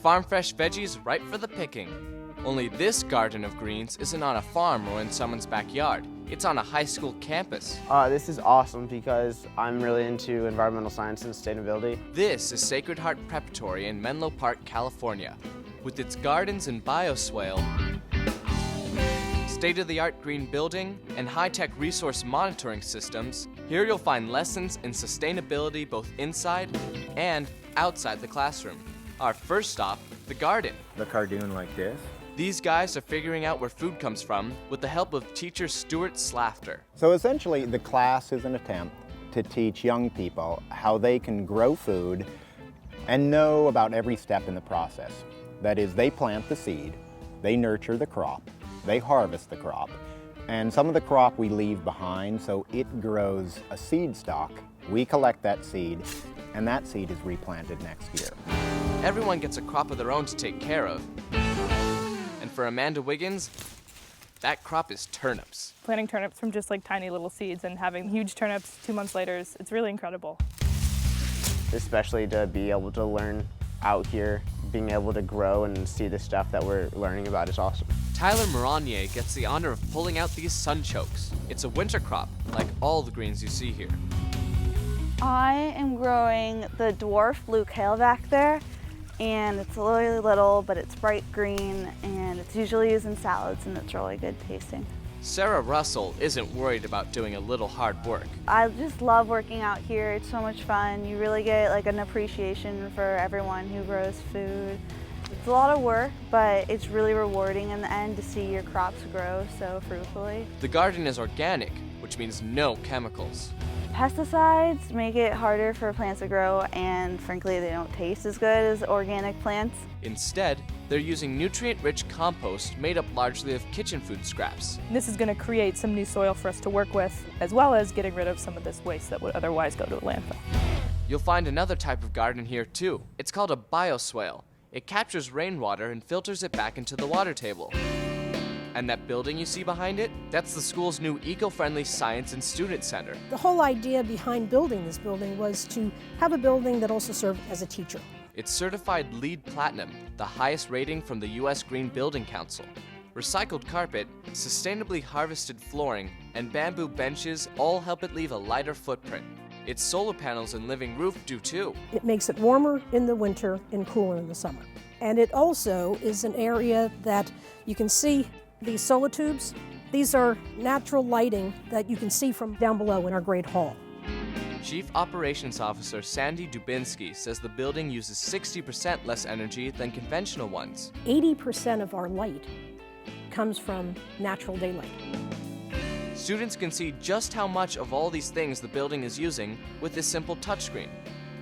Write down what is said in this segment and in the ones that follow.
farm-fresh veggies ripe for the picking. Only this garden of greens isn't on a farm or in someone's backyard. It's on a high school campus. This is awesome because I'm really into environmental science and sustainability. This is Sacred Heart Preparatory in Menlo Park, California. With its gardens and bioswale, state-of-the-art green building, and high-tech resource monitoring systems, here you'll find lessons in sustainability both inside and outside the classroom. Our first stop, the garden. The cartoon like this. These guys are figuring out where food comes from with the help of teacher Stuart Slafter. So essentially, the class is an attempt to teach young people how they can grow food and know about every step in the process. That is, they plant the seed, they nurture the crop, they harvest the crop, and some of the crop we leave behind so it grows a seed stalk. We collect that seed, and that seed is replanted next year. Everyone gets a crop of their own to take care of. And for Amanda Wiggins, that crop is turnips. Planting turnips from just like tiny little seeds and having huge turnips 2 months later, it's really incredible. Especially to be able to learn out here, being able to grow and see the stuff that we're learning about is awesome. Tyler Moronier gets the honor of pulling out these sunchokes. It's a winter crop, like all the greens you see here. I am growing the dwarf blue kale back there, and it's really little, but it's bright green, and it's usually used in salads, and it's really good tasting. Sarah Russell isn't worried about doing a little hard work. I just love working out here. It's so much fun. You really get like an appreciation for everyone who grows food. It's a lot of work, but it's really rewarding in the end to see your crops grow so fruitfully. The garden is organic, which means no chemicals. Pesticides make it harder for plants to grow, and frankly, they don't taste as good as organic plants. Instead, they're using nutrient-rich compost made up largely of kitchen food scraps. This is going to create some new soil for us to work with, as well as getting rid of some of this waste that would otherwise go to a landfill. You'll find another type of garden here too. It's called a bioswale. It captures rainwater and filters it back into the water table. And that building you see behind it, that's the school's new eco-friendly science and student center. The whole idea behind building this building was to have a building that also served as a teacher. It's certified LEED Platinum, the highest rating from the U.S. Green Building Council. Recycled carpet, sustainably harvested flooring, and bamboo benches all help it leave a lighter footprint. Its solar panels and living roof do too. It makes it warmer in the winter and cooler in the summer. And it also is an area that you can see these solar tubes. These are natural lighting that you can see from down below in our Great Hall. Chief Operations Officer Sandy Dubinsky says the building uses 60% less energy than conventional ones. 80% of our light comes from natural daylight. Students can see just how much of all these things the building is using with this simple touchscreen.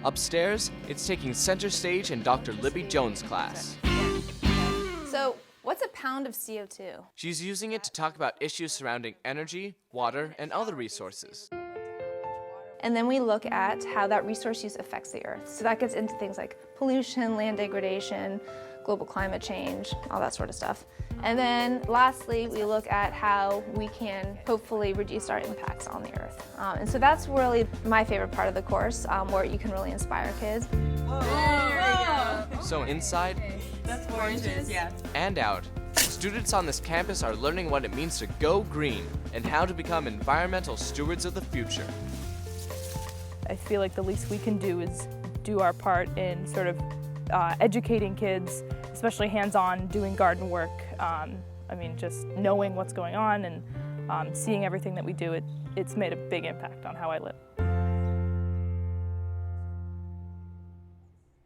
Upstairs, it's taking center stage in Dr. Libby Jones' class. So, what's a pound of CO2? She's using it to talk about issues surrounding energy, water, and other resources. And then we look at how that resource use affects the earth. So that gets into things like pollution, land degradation, global climate change, all that sort of stuff. And then lastly, we look at how we can hopefully reduce our impacts on the earth. And so that's really my favorite part of the course, where you can really inspire kids. So inside, that's oranges, yeah. And out, students on this campus are learning what it means to go green and how to become environmental stewards of the future. I feel like the least we can do is do our part in sort of educating kids, especially hands-on, doing garden work. Just knowing what's going on and seeing everything that we do, it's made a big impact on how I live.